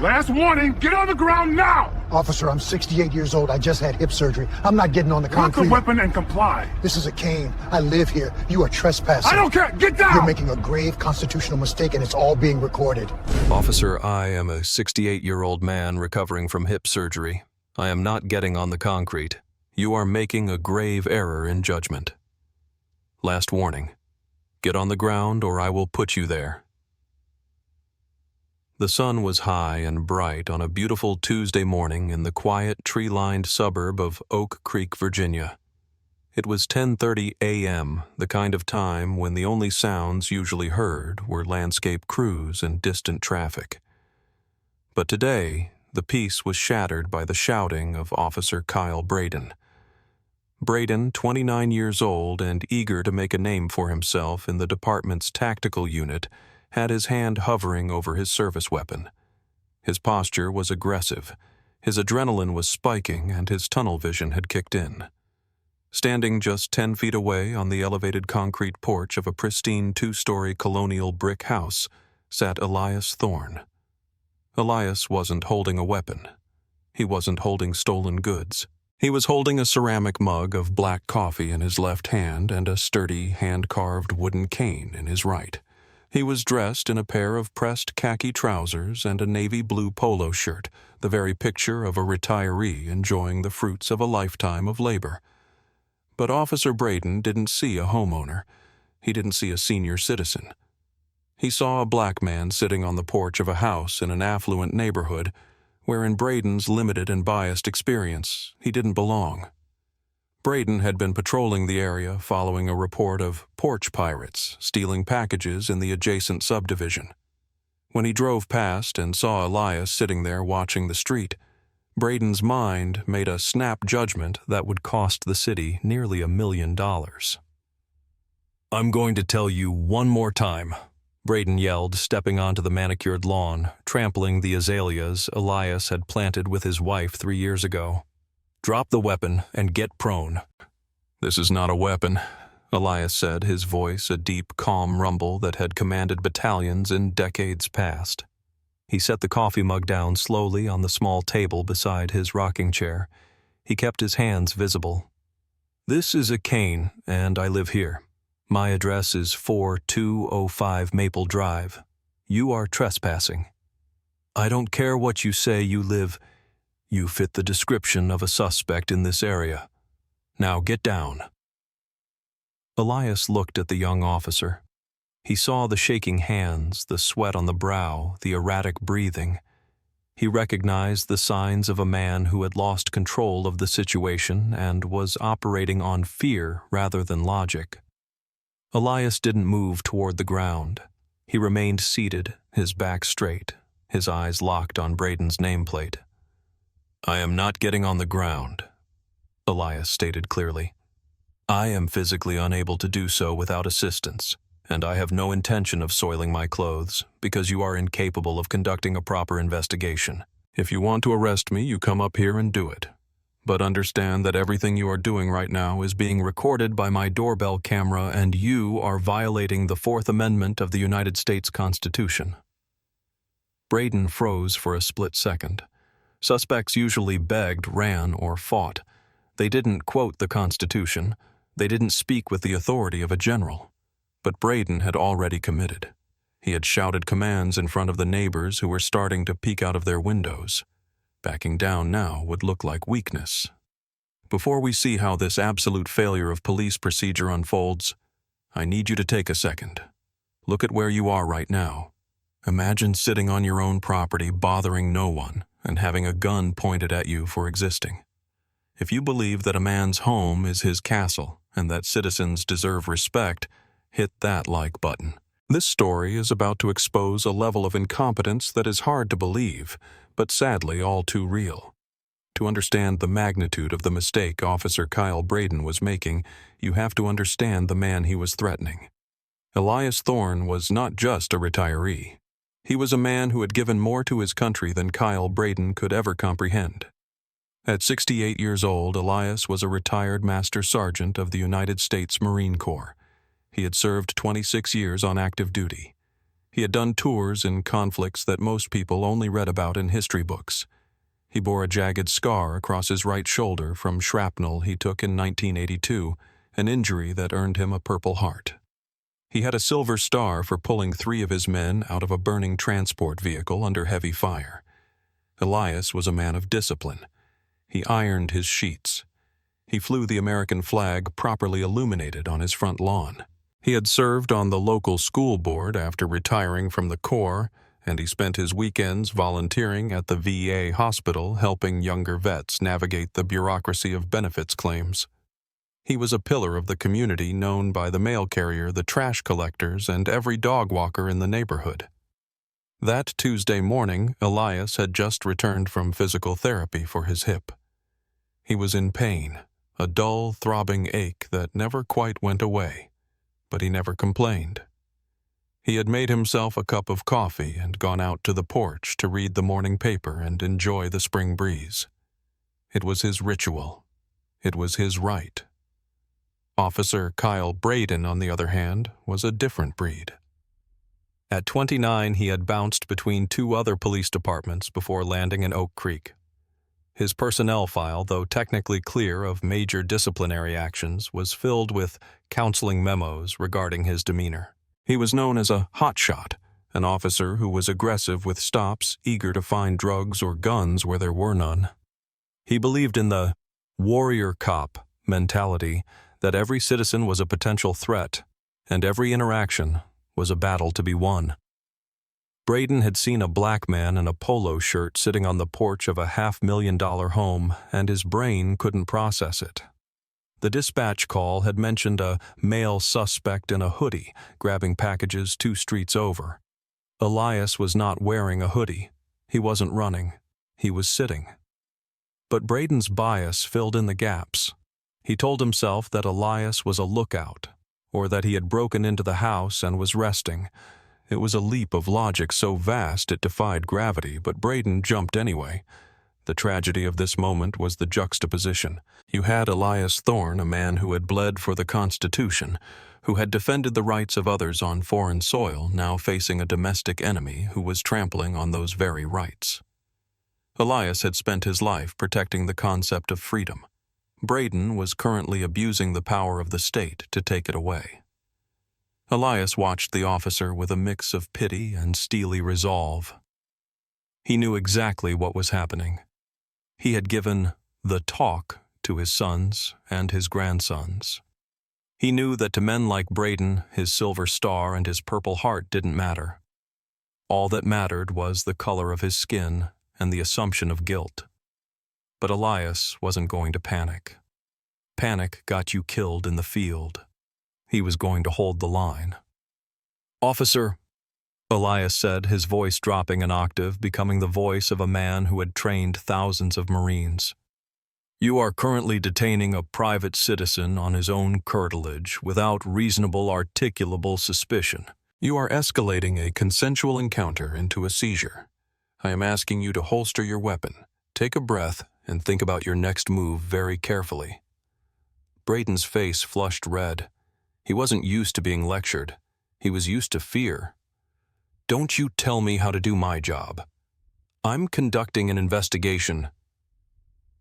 Last warning, get on the ground now! Officer, I'm 68 years old. I just had hip surgery. I'm not getting on the Drop the concrete. weapon and comply. This is a cane. I live here. You are trespassing. I don't care! Get down! You're making a grave constitutional mistake and it's all being recorded. Officer, I am a 68-year-old man recovering from hip surgery. I am not getting on the concrete. You are making a grave error in judgment. Last warning. Get on the ground or I will put you there. The sun was high and bright on a beautiful Tuesday morning in the quiet, tree-lined suburb of Oak Creek, Virginia. It was 10:30 a.m., the kind of time when the only sounds usually heard were landscape crews and distant traffic. But today, the peace was shattered by the shouting of Officer Kyle Braden. Braden, 29 years old and eager to make a name for himself in the department's tactical unit, had his hand hovering over his service weapon. His posture was aggressive, his adrenaline was spiking, and his tunnel vision had kicked in. Standing just 10 feet away on the elevated concrete porch of a pristine 2-story colonial brick house sat Elias Thorne. Elias wasn't holding a weapon. He wasn't holding stolen goods. He was holding a ceramic mug of black coffee in his left hand and a sturdy, hand-carved wooden cane in his right. He was dressed in a pair of pressed khaki trousers and a navy blue polo shirt, the very picture of a retiree enjoying the fruits of a lifetime of labor. But Officer Braden didn't see a homeowner. He didn't see a senior citizen. He saw a black man sitting on the porch of a house in an affluent neighborhood where, in Braden's limited and biased experience, he didn't belong. Braden had been patrolling the area following a report of Porch pirates stealing packages in the adjacent subdivision. When he drove past and saw Elias sitting there watching the street, Braden's mind made a snap judgment that would cost the city nearly $1 million. "I'm going to tell you one more time," Braden yelled, stepping onto the manicured lawn, trampling the azaleas Elias had planted with his wife 3 years ago. "Drop the weapon and get prone." "This is not a weapon," Elias said, his voice a deep, calm rumble that had commanded battalions in decades past. He set the coffee mug down slowly on the small table beside his rocking chair. He kept his hands visible. "This is a cane, and I live here. My address is 4205 Maple Drive. You are trespassing. I don't care what you say you live. You fit the description of a suspect in this area. Now get down." Elias looked at the young officer. He saw the shaking hands, the sweat on the brow, the erratic breathing. He recognized the signs of a man who had lost control of the situation and was operating on fear rather than logic. Elias didn't move toward the ground. He remained seated, his back straight, his eyes locked on Braden's nameplate. "I am not getting on the ground," Elias stated clearly. "I am physically unable to do so without assistance, and I have no intention of soiling my clothes because you are incapable of conducting a proper investigation. If you want to arrest me, you come up here and do it. But understand that everything you are doing right now is being recorded by my doorbell camera, and you are violating the 4th Amendment of the United States Constitution." Braden froze for a split second. Suspects usually begged, ran, or fought. They didn't quote the Constitution. They didn't speak with the authority of a general. But Braden had already committed. He had shouted commands in front of the neighbors who were starting to peek out of their windows. Backing down now would look like weakness. Before we see how this absolute failure of police procedure unfolds, I need you to take a second. Look at where you are right now. Imagine sitting on your own property, bothering no one, and having a gun pointed at you for existing. If you believe that a man's home is his castle and that citizens deserve respect, hit that like button. This story is about to expose a level of incompetence that is hard to believe, but sadly all too real. To understand the magnitude of the mistake Officer Kyle Braden was making, you have to understand the man he was threatening. Elias Thorne was not just a retiree. He was a man who had given more to his country than Kyle Braden could ever comprehend. At 68 years old, Elias was a retired Master Sergeant of the United States Marine Corps. He had served 26 years on active duty. He had done tours in conflicts that most people only read about in history books. He bore a jagged scar across his right shoulder from shrapnel he took in 1982, an injury that earned him a Purple Heart. He had a Silver Star for pulling 3 of his men out of a burning transport vehicle under heavy fire. Elias was a man of discipline. He ironed his sheets. He flew the American flag properly illuminated on his front lawn. He had served on the local school board after retiring from the Corps, and he spent his weekends volunteering at the VA hospital helping younger vets navigate the bureaucracy of benefits claims. He was a pillar of the community known by the mail carrier, the trash collectors, and every dog walker in the neighborhood. That Tuesday morning, Elias had just returned from physical therapy for his hip. He was in pain, a dull, throbbing ache that never quite went away, but he never complained. He had made himself a cup of coffee and gone out to the porch to read the morning paper and enjoy the spring breeze. It was his ritual. It was his right. Officer Kyle Braden, on the other hand, was a different breed. At 29, he had bounced between 2 other police departments before landing in Oak Creek. His personnel file, though technically clear of major disciplinary actions, was filled with counseling memos regarding his demeanor. He was known as a hotshot, an officer who was aggressive with stops, eager to find drugs or guns where there were none. He believed in the warrior cop mentality that every citizen was a potential threat, and every interaction was a battle to be won. Braden had seen a black man in a polo shirt sitting on the porch of a $500,000 home, and his brain couldn't process it. The dispatch call had mentioned a male suspect in a hoodie grabbing packages 2 streets over. Elias was not wearing a hoodie. He wasn't running. He was sitting. But Braden's bias filled in the gaps. He told himself that Elias was a lookout, or that he had broken into the house and was resting. It was a leap of logic so vast it defied gravity, but Braden jumped anyway. The tragedy of this moment was the juxtaposition. You had Elias Thorne, a man who had bled for the Constitution, who had defended the rights of others on foreign soil, now facing a domestic enemy who was trampling on those very rights. Elias had spent his life protecting the concept of freedom. Braden was currently abusing the power of the state to take it away. Elias watched the officer with a mix of pity and steely resolve. He knew exactly what was happening. He had given the talk to his sons and his grandsons. He knew that to men like Braden, his Silver Star and his Purple Heart didn't matter. All that mattered was the color of his skin and the assumption of guilt. But Elias wasn't going to panic. Panic got you killed in the field. He was going to hold the line. "Officer," Elias said, his voice dropping an octave, becoming the voice of a man who had trained thousands of Marines. "You are currently detaining a private citizen on his own curtilage without reasonable articulable suspicion. You are escalating a consensual encounter into a seizure. I am asking you to holster your weapon, take a breath, and think about your next move very carefully." Braden's face flushed red. He wasn't used to being lectured. He was used to fear. "Don't you tell me how to do my job. I'm conducting an investigation."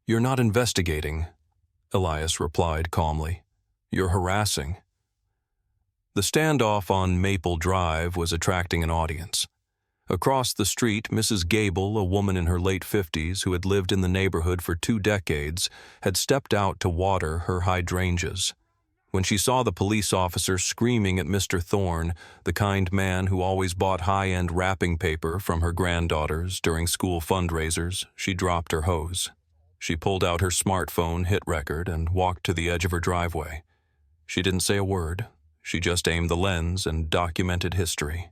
"You're not investigating," Elias replied calmly. "You're harassing." The standoff on Maple Drive was attracting an audience. Across the street, Mrs. Gable, a woman in her late 50s who had lived in the neighborhood for 2 decades, had stepped out to water her hydrangeas. When she saw the police officer screaming at Mr. Thorne, the kind man who always bought high-end wrapping paper from her granddaughters during school fundraisers, she dropped her hose. She pulled out her smartphone hit record and walked to the edge of her driveway. She didn't say a word. She just aimed the lens and documented history.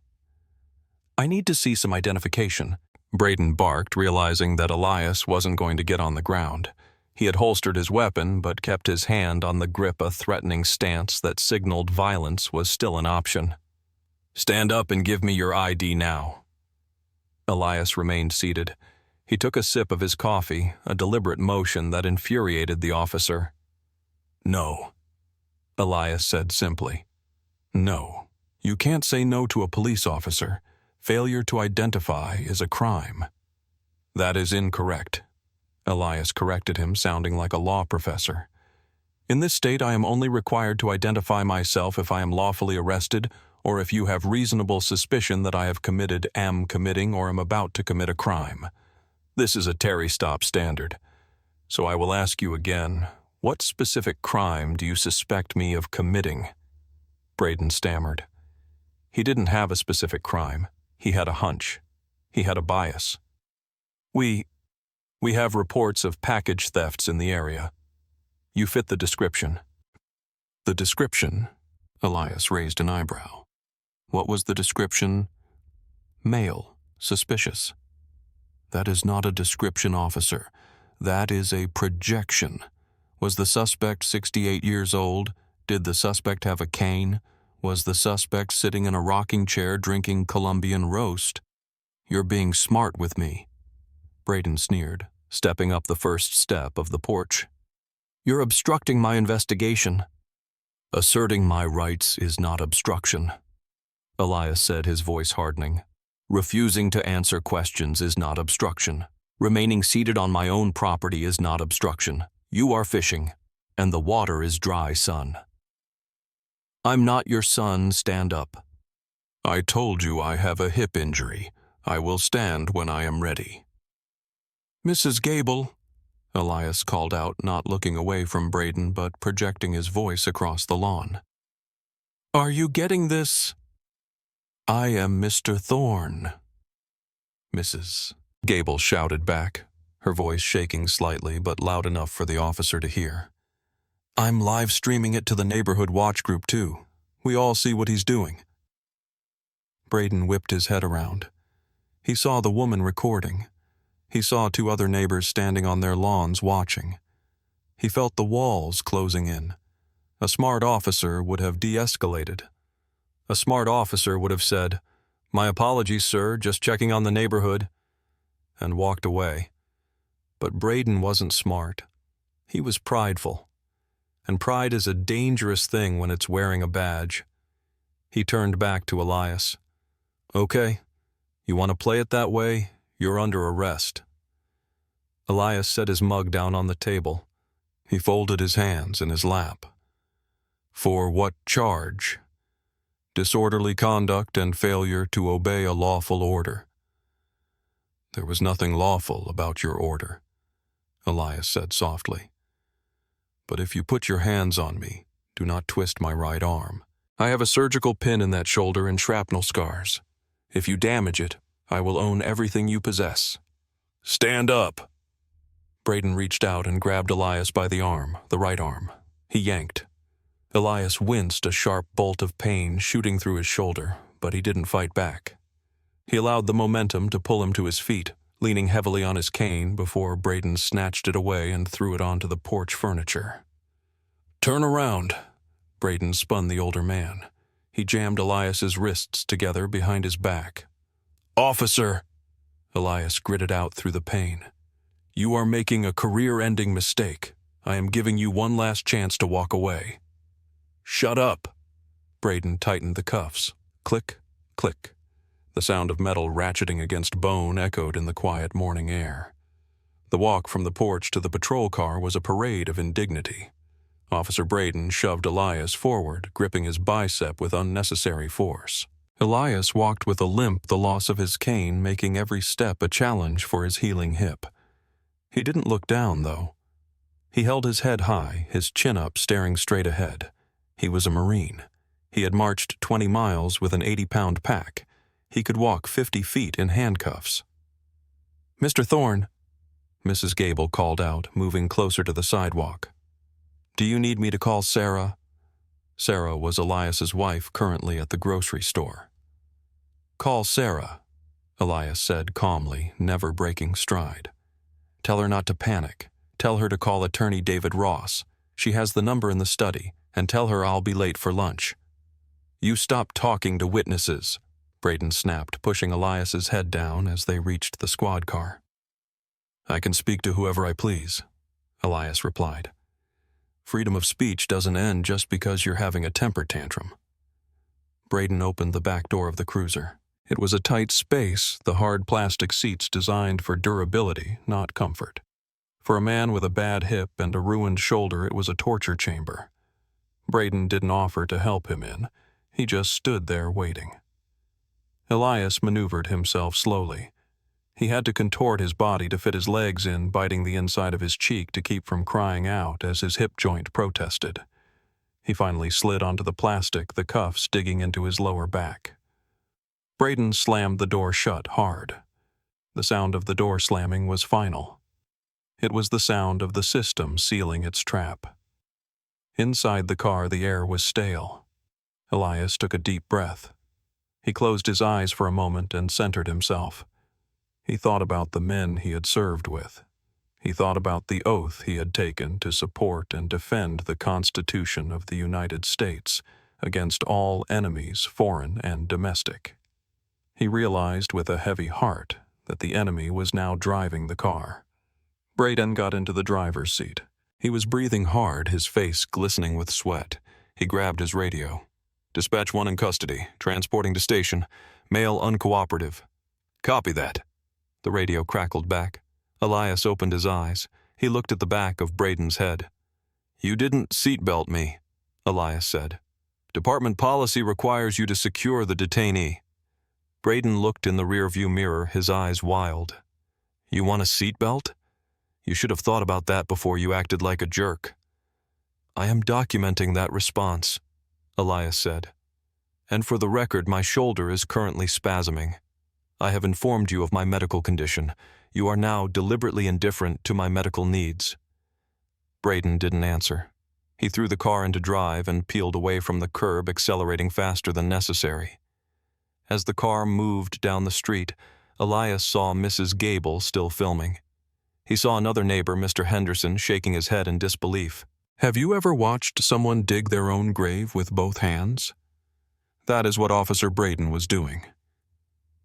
"I need to see some identification," Braden barked, realizing that Elias wasn't going to get on the ground. He had holstered his weapon, but kept his hand on the grip, a threatening stance that signaled violence was still an option. "Stand up and give me your ID now." Elias remained seated. He took a sip of his coffee, a deliberate motion that infuriated the officer. "No," Elias said simply. "No. You can't say no to a police officer. Failure to identify is a crime. That is incorrect. Elias corrected him, sounding like a law professor. In this state, I am only required to identify myself if I am lawfully arrested or if you have reasonable suspicion that I have committed, am committing, or am about to commit a crime. This is a Terry stop standard. So I will ask you again, what specific crime do you suspect me of committing? Braden stammered. He didn't have a specific crime. He had a hunch. He had a bias. We have reports of package thefts in the area. You fit the description. The description? Elias raised an eyebrow. What was the description? Male, suspicious. That is not a description, officer. That is a projection. Was the suspect 68 years old? Did the suspect have a cane? Was the suspect sitting in a rocking chair drinking Colombian roast? You're being smart with me. Braden sneered, stepping up the first step of the porch. You're obstructing my investigation. Asserting my rights is not obstruction, Elias said, his voice hardening. Refusing to answer questions is not obstruction. Remaining seated on my own property is not obstruction. You are fishing, and the water is dry, son. I'm not your son, stand up. I told you I have a hip injury. I will stand when I am ready. Mrs. Gable, Elias called out, not looking away from Braden but projecting his voice across the lawn. Are you getting this? I am Mr. Thorne. Mrs. Gable shouted back, her voice shaking slightly but loud enough for the officer to hear. I'm live streaming it to the neighborhood watch group too. We all see what he's doing. Braden whipped his head around. He saw the woman recording. He saw two other neighbors standing on their lawns watching. He felt the walls closing in. A smart officer would have de-escalated. A smart officer would have said, "My apologies, sir, just checking on the neighborhood," and walked away. But Braden wasn't smart. He was prideful. And pride is a dangerous thing when it's wearing a badge. He turned back to Elias. Okay, you want to play it that way? You're under arrest. Elias set his mug down on the table. He folded his hands in his lap. For what charge? Disorderly conduct and failure to obey a lawful order. There was nothing lawful about your order, Elias said softly. But if you put your hands on me, do not twist my right arm. I have a surgical pin in that shoulder and shrapnel scars. If you damage it, I will own everything you possess. Stand up! Braden reached out and grabbed Elias by the arm, the right arm. He yanked. Elias winced, a sharp bolt of pain shooting through his shoulder, but he didn't fight back. He allowed the momentum to pull him to his feet, leaning heavily on his cane before Braden snatched it away and threw it onto the porch furniture. Turn around! Braden spun the older man. He jammed Elias's wrists together behind his back. Officer! Elias gritted out through the pain. You are making a career-ending mistake. I am giving you one last chance to walk away. Shut up! Braden tightened the cuffs. Click, click. The sound of metal ratcheting against bone echoed in the quiet morning air. The walk from the porch to the patrol car was a parade of indignity. Officer Braden shoved Elias forward, gripping his bicep with unnecessary force. Elias walked with a limp, the loss of his cane making every step a challenge for his healing hip. He didn't look down, though. He held his head high, his chin up, staring straight ahead. He was a Marine. He had marched 20 miles with an 80-pound pack. He could walk 50 feet in handcuffs. Mr. Thorne, Mrs. Gable called out, moving closer to the sidewalk. Do you need me to call Sarah? Sarah was Elias's wife, currently at the grocery store. Call Sarah, Elias said calmly, never breaking stride. Tell her not to panic. Tell her to call attorney David Ross. She has the number in the study, and tell her I'll be late for lunch. You stop talking to witnesses, Braden snapped, pushing Elias's head down as they reached the squad car. I can speak to whoever I please, Elias replied. Freedom of speech doesn't end just because you're having a temper tantrum. Braden opened the back door of the cruiser. It was a tight space, the hard plastic seats designed for durability, not comfort. For a man with a bad hip and a ruined shoulder, it was a torture chamber. Braden didn't offer to help him in. He just stood there waiting. Elias maneuvered himself slowly. He had to contort his body to fit his legs in, biting the inside of his cheek to keep from crying out as his hip joint protested. He finally slid onto the plastic, the cuffs digging into his lower back. Braden slammed the door shut hard. The sound of the door slamming was final. It was the sound of the system sealing its trap. Inside the car, the air was stale. Elias took a deep breath. He closed his eyes for a moment and centered himself. He thought about the men he had served with. He thought about the oath he had taken to support and defend the Constitution of the United States against all enemies, foreign and domestic. He realized with a heavy heart that the enemy was now driving the car. Braden got into the driver's seat. He was breathing hard, his face glistening with sweat. He grabbed his radio. "Dispatch 1 in custody, transporting to station, male uncooperative." "Copy that." The radio crackled back. Elias opened his eyes. He looked at the back of Braden's head. "You didn't seatbelt me," Elias said. "Department policy requires you to secure the detainee." Braden looked in the rearview mirror, his eyes wild. "You want a seatbelt? You should have thought about that before you acted like a jerk." "I am documenting that response," Elias said. "And for the record, my shoulder is currently spasming. I have informed you of my medical condition. You are now deliberately indifferent to my medical needs." Braden didn't answer. He threw the car into drive and peeled away from the curb, accelerating faster than necessary. As the car moved down the street, Elias saw Mrs. Gable still filming. He saw another neighbor, Mr. Henderson, shaking his head in disbelief. Have you ever watched someone dig their own grave with both hands? That is what Officer Braden was doing.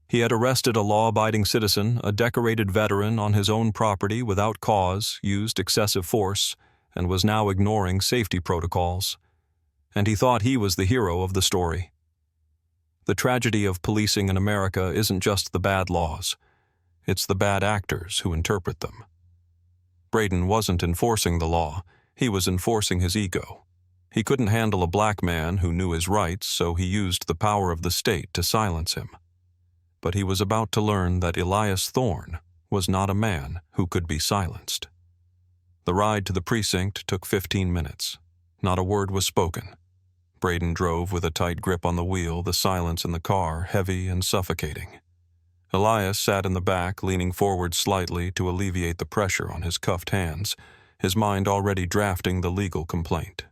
He had arrested a law-abiding citizen, a decorated veteran on his own property without cause, used excessive force, and was now ignoring safety protocols. And he thought he was the hero of the story. The tragedy of policing in America isn't just the bad laws. It's the bad actors who interpret them. Braden wasn't enforcing the law. He was enforcing his ego. He couldn't handle a black man who knew his rights, so he used the power of the state to silence him. But he was about to learn that Elias Thorne was not a man who could be silenced. The ride to the precinct took 15 minutes. Not a word was spoken. Braden drove with a tight grip on the wheel, the silence in the car heavy and suffocating. Elias sat in the back, leaning forward slightly to alleviate the pressure on his cuffed hands, his mind already drafting the legal complaint.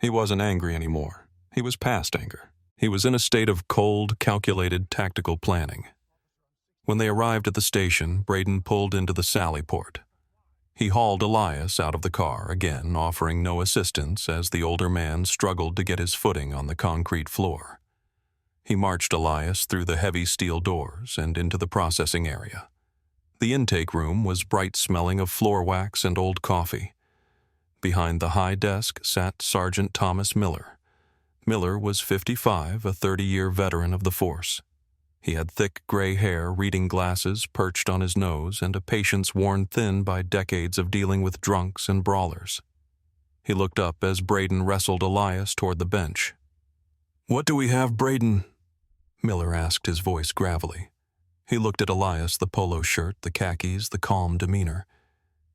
He wasn't angry anymore. He was past anger. He was in a state of cold, calculated, tactical planning. When they arrived at the station, Braden pulled into the sally port. He hauled Elias out of the car, again offering no assistance as the older man struggled to get his footing on the concrete floor. He marched Elias through the heavy steel doors and into the processing area. The intake room was bright-smelling of floor wax and old coffee. Behind the high desk sat Sergeant Thomas Miller. Miller was 55, a 30-year veteran of the force. He had thick gray hair, reading glasses perched on his nose, and a patience worn thin by decades of dealing with drunks and brawlers. He looked up as Braden wrestled Elias toward the bench. "What do we have, Braden?" Miller asked, his voice gravelly. He looked at Elias, the polo shirt, the khakis, the calm demeanor.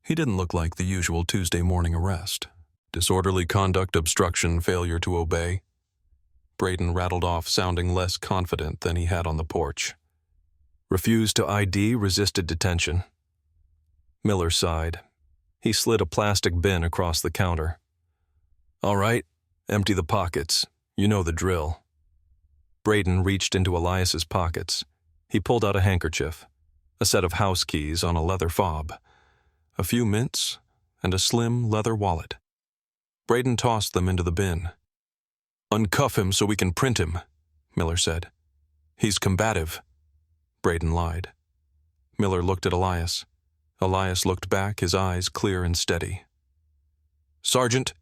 He didn't look like the usual Tuesday morning arrest. Disorderly conduct, obstruction, failure to obey. Braden rattled off, sounding less confident than he had on the porch. Refused to ID, resisted detention. Miller sighed. He slid a plastic bin across the counter. "All right, empty the pockets. You know the drill." Braden reached into Elias's pockets. He pulled out a handkerchief, a set of house keys on a leather fob, a few mints, and a slim leather wallet. Braden tossed them into the bin. "Uncuff him so we can print him," Miller said. "He's combative." Braden lied. Miller looked at Elias. Elias looked back, his eyes clear and steady. "Sergeant,"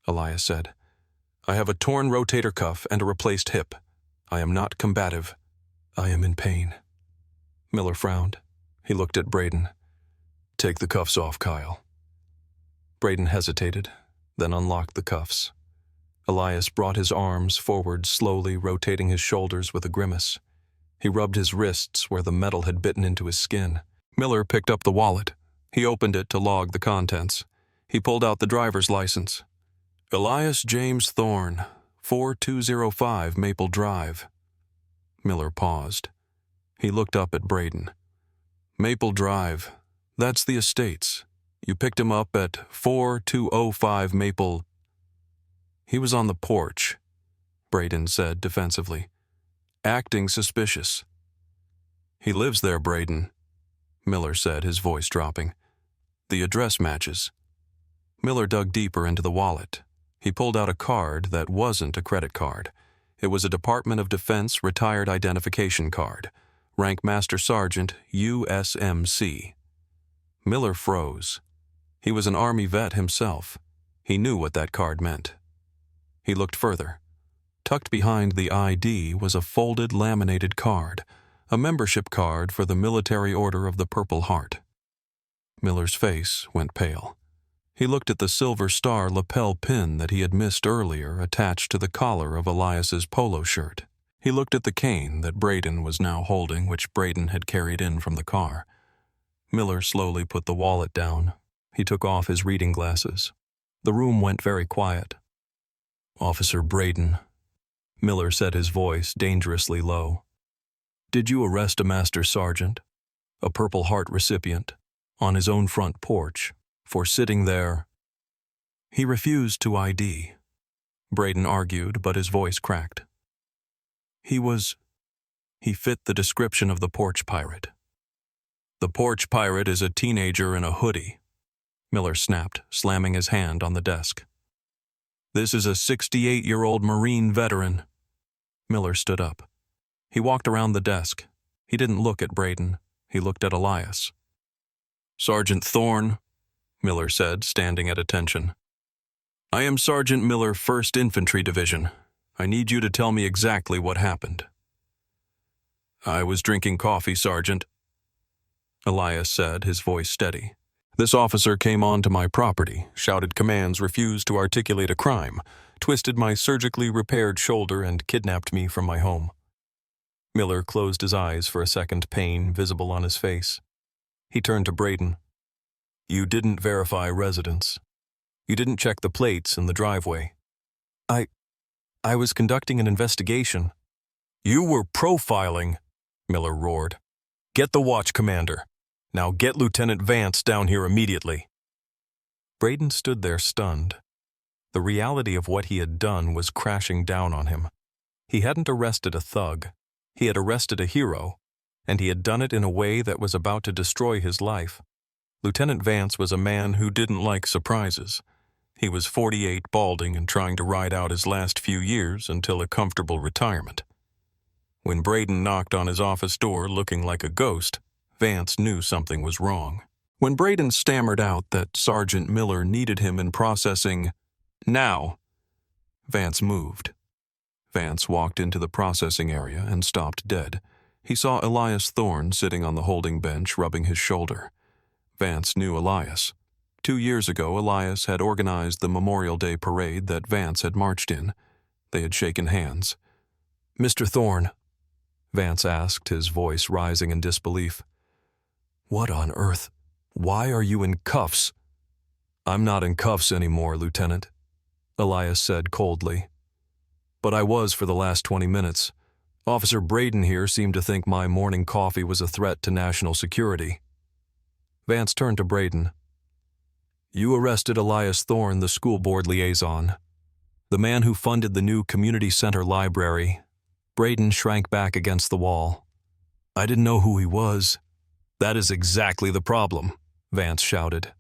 Elias said, "I have a torn rotator cuff and a replaced hip. I am not combative. I am in pain. Miller frowned. He looked at Braden. Take the cuffs off, Kyle. Braden hesitated, then unlocked the cuffs. Elias brought his arms forward, slowly rotating his shoulders with a grimace. He rubbed his wrists where the metal had bitten into his skin. Miller picked up the wallet. He opened it to log the contents. He pulled out the driver's license. Elias James Thorne, 4205 Maple Drive. Miller paused. He looked up at Braden. Maple Drive, that's the estates. You picked him up at 4205 Maple. He was on the porch, Braden said defensively, acting suspicious. He lives there, Braden, Miller said, his voice dropping. The address matches. Miller dug deeper into the wallet. He pulled out a card that wasn't a credit card. It was a Department of Defense retired identification card, rank Master Sergeant USMC. Miller froze. He was an Army vet himself. He knew what that card meant. He looked further. Tucked behind the ID was a folded laminated card, a membership card for the Military Order of the Purple Heart. Miller's face went pale. He looked at the silver star lapel pin that he had missed earlier attached to the collar of Elias's polo shirt. He looked at the cane that Braden was now holding, which Braden had carried in from the car. Miller slowly put the wallet down. He took off his reading glasses. The room went very quiet. Officer Braden, Miller said, his voice dangerously low. Did you arrest a Master Sergeant, a Purple Heart recipient, on his own front porch, for sitting there? He refused to ID, Braden argued, but his voice cracked. He fit the description of the porch pirate. The porch pirate is a teenager in a hoodie, Miller snapped, slamming his hand on the desk. This is a 68-year-old Marine veteran. Miller stood up. He walked around the desk. He didn't look at Braden. He looked at Elias. Sergeant Thorne, Miller said, standing at attention. I am Sergeant Miller, 1st Infantry Division. I need you to tell me exactly what happened. I was drinking coffee, Sergeant, Elias said, his voice steady. This officer came onto my property, shouted commands, refused to articulate a crime, twisted my surgically repaired shoulder, and kidnapped me from my home. Miller closed his eyes for a second, pain visible on his face. He turned to Braden. You didn't verify residence. You didn't check the plates in the driveway. I was conducting an investigation. You were profiling, Miller roared. Get the watch commander. Now get Lieutenant Vance down here immediately. Braden stood there stunned. The reality of what he had done was crashing down on him. He hadn't arrested a thug. He had arrested a hero, and he had done it in a way that was about to destroy his life. Lieutenant Vance was a man who didn't like surprises. He was 48, balding, and trying to ride out his last few years until a comfortable retirement. When Braden knocked on his office door looking like a ghost, Vance knew something was wrong. When Braden stammered out that Sergeant Miller needed him in processing, now, Vance moved. Vance walked into the processing area and stopped dead. He saw Elias Thorne sitting on the holding bench, rubbing his shoulder. Vance knew Elias. 2 years ago, Elias had organized the Memorial Day parade that Vance had marched in. They had shaken hands. Mr. Thorne, Vance asked, his voice rising in disbelief. What on earth? Why are you in cuffs? I'm not in cuffs anymore, Lieutenant, Elias said coldly. But I was for the last 20 minutes. Officer Braden here seemed to think my morning coffee was a threat to national security. Vance turned to Braden. You arrested Elias Thorne, the school board liaison, the man who funded the new community center library. Braden shrank back against the wall. I didn't know who he was. That is exactly the problem, Vance shouted.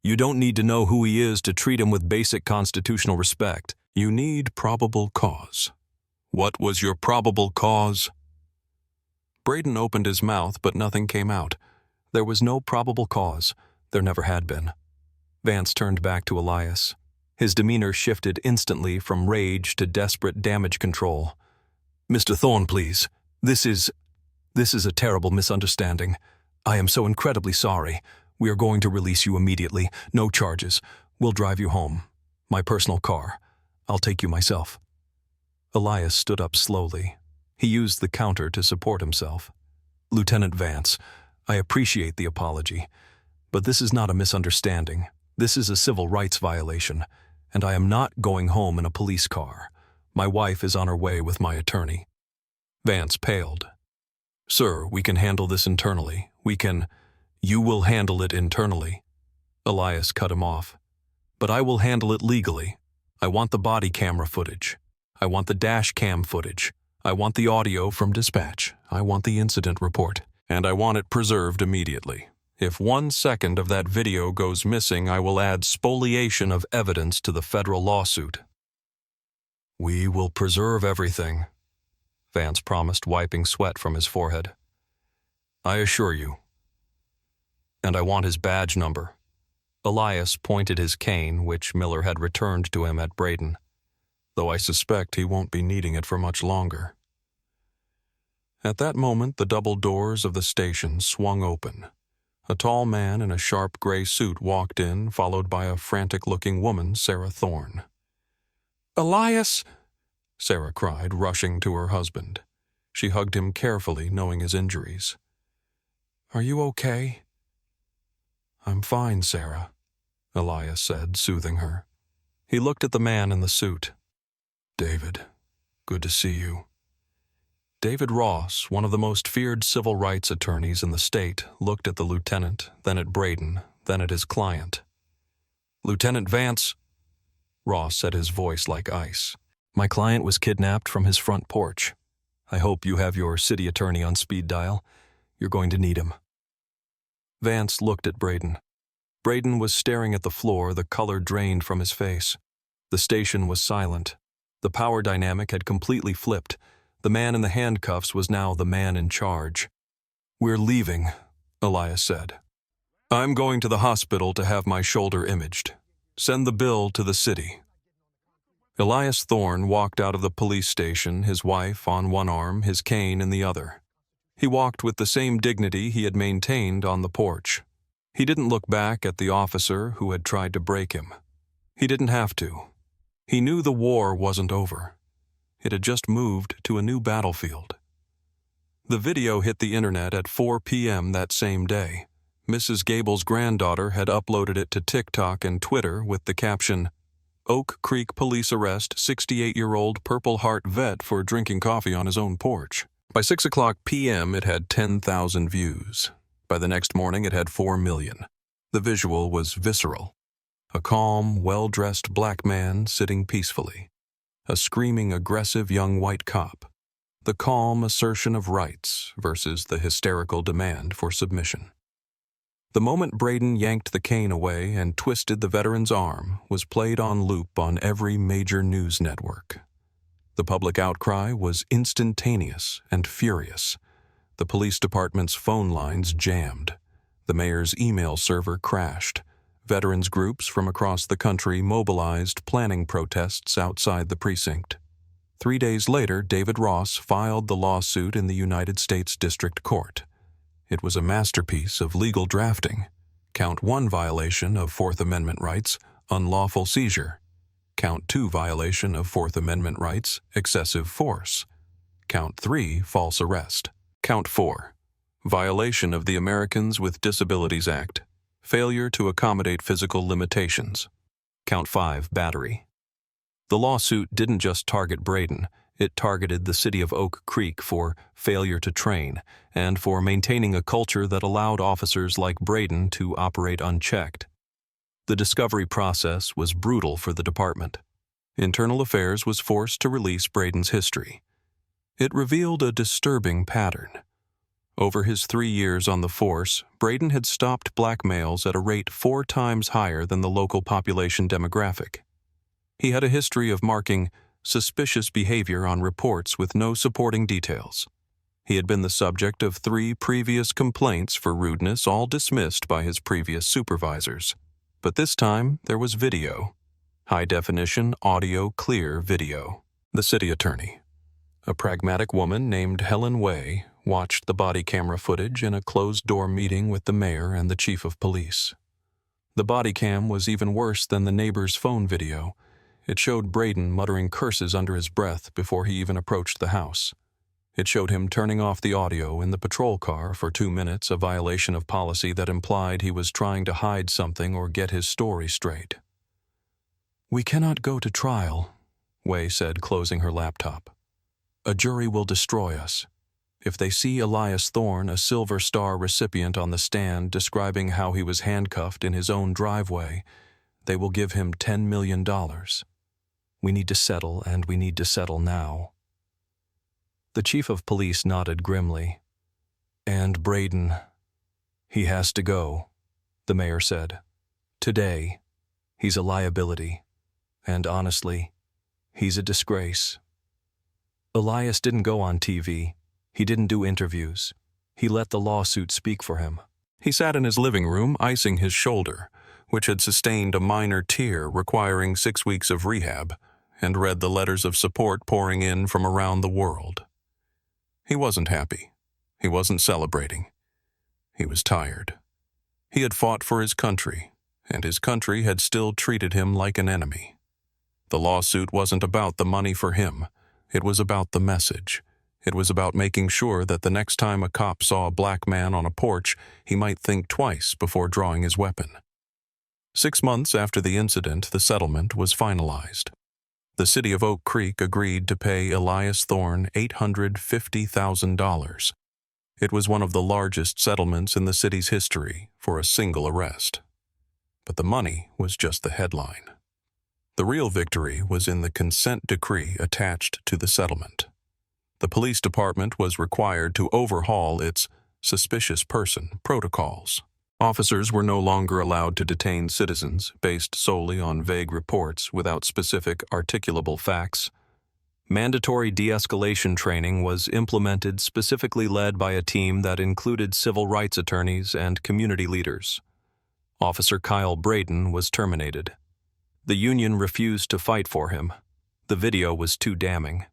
You don't need to know who he is to treat him with basic constitutional respect. You need probable cause. What was your probable cause? Braden opened his mouth, but nothing came out. There was no probable cause. There never had been. Vance turned back to Elias. His demeanor shifted instantly from rage to desperate damage control. Mr. Thorne, please. This is... This is a terrible misunderstanding. I am so incredibly sorry. We are going to release you immediately. No charges. We'll drive you home. My personal car. I'll take you myself." Elias stood up slowly. He used the counter to support himself. "Lieutenant Vance, I appreciate the apology, but this is not a misunderstanding. This is a civil rights violation, and I am not going home in a police car. My wife is on her way with my attorney." Vance paled. "Sir, we can handle this internally. You will handle it internally." Elias cut him off. "But I will handle it legally. I want the body camera footage. I want the dash cam footage. I want the audio from dispatch. I want the incident report. And I want it preserved immediately. If 1 second of that video goes missing, I will add spoliation of evidence to the federal lawsuit." "We will preserve everything," Vance promised, wiping sweat from his forehead. "I assure you. And I want his badge number." Elias pointed his cane, which Miller had returned to him at Braden, "though I suspect he won't be needing it for much longer." At that moment, the double doors of the station swung open. A tall man in a sharp gray suit walked in, followed by a frantic-looking woman, Sarah Thorne. "Elias!" Sarah cried, rushing to her husband. She hugged him carefully, knowing his injuries. "Are you okay?" "I'm fine, Sarah," Elias said, soothing her. He looked at the man in the suit. "David, good to see you." David Ross, one of the most feared civil rights attorneys in the state, looked at the lieutenant, then at Braden, then at his client. "Lieutenant Vance," Ross said, his voice like ice. "My client was kidnapped from his front porch. I hope you have your city attorney on speed dial. You're going to need him." Vance looked at Braden. Braden was staring at the floor, the color drained from his face. The station was silent. The power dynamic had completely flipped. The man in the handcuffs was now the man in charge. "We're leaving," Elias said. "I'm going to the hospital to have my shoulder imaged. Send the bill to the city." Elias Thorne walked out of the police station, his wife on one arm, his cane in the other. He walked with the same dignity he had maintained on the porch. He didn't look back at the officer who had tried to break him. He didn't have to. He knew the war wasn't over. It had just moved to a new battlefield. The video hit the internet at 4 p.m. that same day. Mrs. Gable's granddaughter had uploaded it to TikTok and Twitter with the caption, "Oak Creek police arrest 68-year-old Purple Heart vet for drinking coffee on his own porch." By 6 o'clock p.m. it had 10,000 views. By the next morning it had 4 million. The visual was visceral. A calm, well-dressed black man sitting peacefully. A screaming, aggressive young white cop. The calm assertion of rights versus the hysterical demand for submission. The moment Braden yanked the cane away and twisted the veteran's arm was played on loop on every major news network. The public outcry was instantaneous and furious. The police department's phone lines jammed. The mayor's email server crashed. Veterans groups from across the country mobilized, planning protests outside the precinct. 3 days later, David Ross filed the lawsuit in the United States District Court. It was a masterpiece of legal drafting. Count 1 violation of Fourth Amendment rights, unlawful seizure. Count 2 violation of Fourth Amendment rights, excessive force. Count 3 false arrest. Count 4 violation of the Americans with Disabilities Act. Failure to accommodate physical limitations. Count 5, battery. The lawsuit didn't just target Braden, it targeted the city of Oak Creek for failure to train and for maintaining a culture that allowed officers like Braden to operate unchecked. The discovery process was brutal for the department. Internal Affairs was forced to release Braden's history. It revealed a disturbing pattern. Over his 3 years on the force, Braden had stopped black males at a rate 4 times higher than the local population demographic. He had a history of marking suspicious behavior on reports with no supporting details. He had been the subject of 3 previous complaints for rudeness, all dismissed by his previous supervisors. But this time, there was video. High-definition, audio-clear video. The city attorney, a pragmatic woman named Helen Way, watched the body camera footage in a closed-door meeting with the mayor and the chief of police. The body cam was even worse than the neighbor's phone video. It showed Braden muttering curses under his breath before he even approached the house. It showed him turning off the audio in the patrol car for 2 minutes, a violation of policy that implied he was trying to hide something or get his story straight. "We cannot go to trial," Wei said, closing her laptop. "A jury will destroy us. If they see Elias Thorne, a Silver Star recipient, on the stand describing how he was handcuffed in his own driveway, they will give him $10 million. We need to settle, and we need to settle now." The chief of police nodded grimly. "And Braden, he has to go," the mayor said. "Today, he's a liability. And honestly, he's a disgrace." Elias didn't go on TV. He didn't do interviews. He let the lawsuit speak for him. He sat in his living room, icing his shoulder, which had sustained a minor tear requiring 6 weeks of rehab, and read the letters of support pouring in from around the world. He wasn't happy. He wasn't celebrating. He was tired. He had fought for his country, and his country had still treated him like an enemy. The lawsuit wasn't about the money for him. It was about the message. It was about making sure that the next time a cop saw a black man on a porch, he might think twice before drawing his weapon. 6 months after the incident, the settlement was finalized. The city of Oak Creek agreed to pay Elias Thorne $850,000. It was one of the largest settlements in the city's history for a single arrest. But the money was just the headline. The real victory was in the consent decree attached to the settlement. The police department was required to overhaul its suspicious person protocols. Officers were no longer allowed to detain citizens based solely on vague reports without specific articulable facts. Mandatory de-escalation training was implemented, specifically led by a team that included civil rights attorneys and community leaders. Officer Kyle Braden was terminated. The union refused to fight for him. The video was too damning.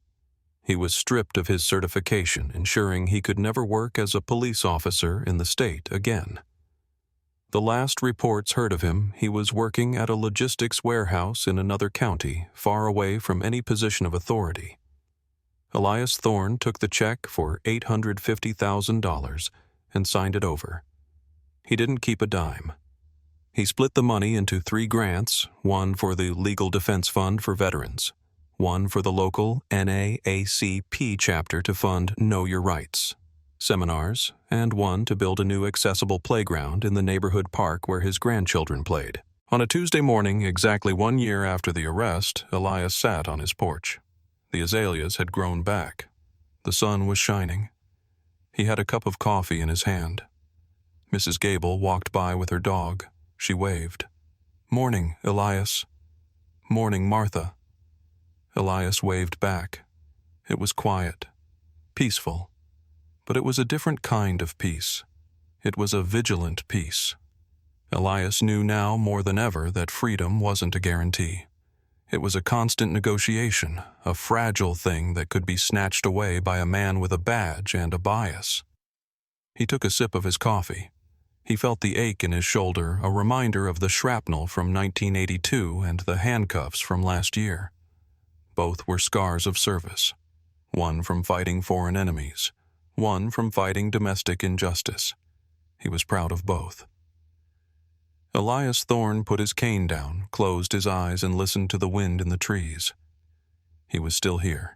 He was stripped of his certification, ensuring he could never work as a police officer in the state again. The last reports heard of him, he was working at a logistics warehouse in another county, far away from any position of authority. Elias Thorne took the check for $850,000 and signed it over. He didn't keep a dime. He split the money into 3 grants, one for the Legal Defense Fund for veterans, one for the local NAACP chapter to fund Know Your Rights seminars, and one to build a new accessible playground in the neighborhood park where his grandchildren played. On a Tuesday morning, exactly 1 year after the arrest, Elias sat on his porch. The azaleas had grown back. The sun was shining. He had a cup of coffee in his hand. Mrs. Gable walked by with her dog. She waved. "Morning, Elias." "Morning, Martha." Elias waved back. It was quiet, peaceful. But it was a different kind of peace. It was a vigilant peace. Elias knew now more than ever that freedom wasn't a guarantee. It was a constant negotiation, a fragile thing that could be snatched away by a man with a badge and a bias. He took a sip of his coffee. He felt the ache in his shoulder, a reminder of the shrapnel from 1982 and the handcuffs from last year. Both were scars of service. One from fighting foreign enemies. One from fighting domestic injustice. He was proud of both. Elias Thorne put his cane down, closed his eyes, and listened to the wind in the trees. He was still here.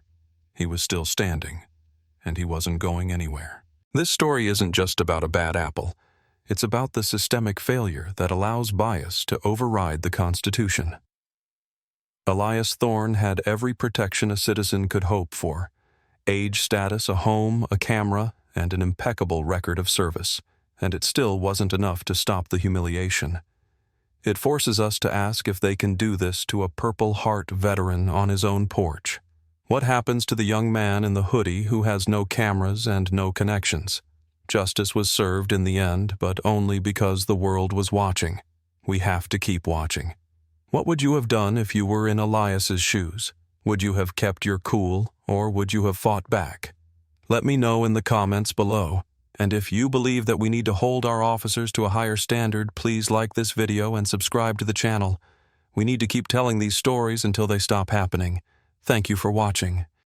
He was still standing. And he wasn't going anywhere. This story isn't just about a bad apple. It's about the systemic failure that allows bias to override the Constitution. Elias Thorne had every protection a citizen could hope for. Age status, a home, a camera, and an impeccable record of service. And it still wasn't enough to stop the humiliation. It forces us to ask if they can do this to a Purple Heart veteran on his own porch. What happens to the young man in the hoodie who has no cameras and no connections? Justice was served in the end, but only because the world was watching. We have to keep watching. What would you have done if you were in Elias's shoes? Would you have kept your cool, or would you have fought back? Let me know in the comments below. And if you believe that we need to hold our officers to a higher standard, please like this video and subscribe to the channel. We need to keep telling these stories until they stop happening. Thank you for watching.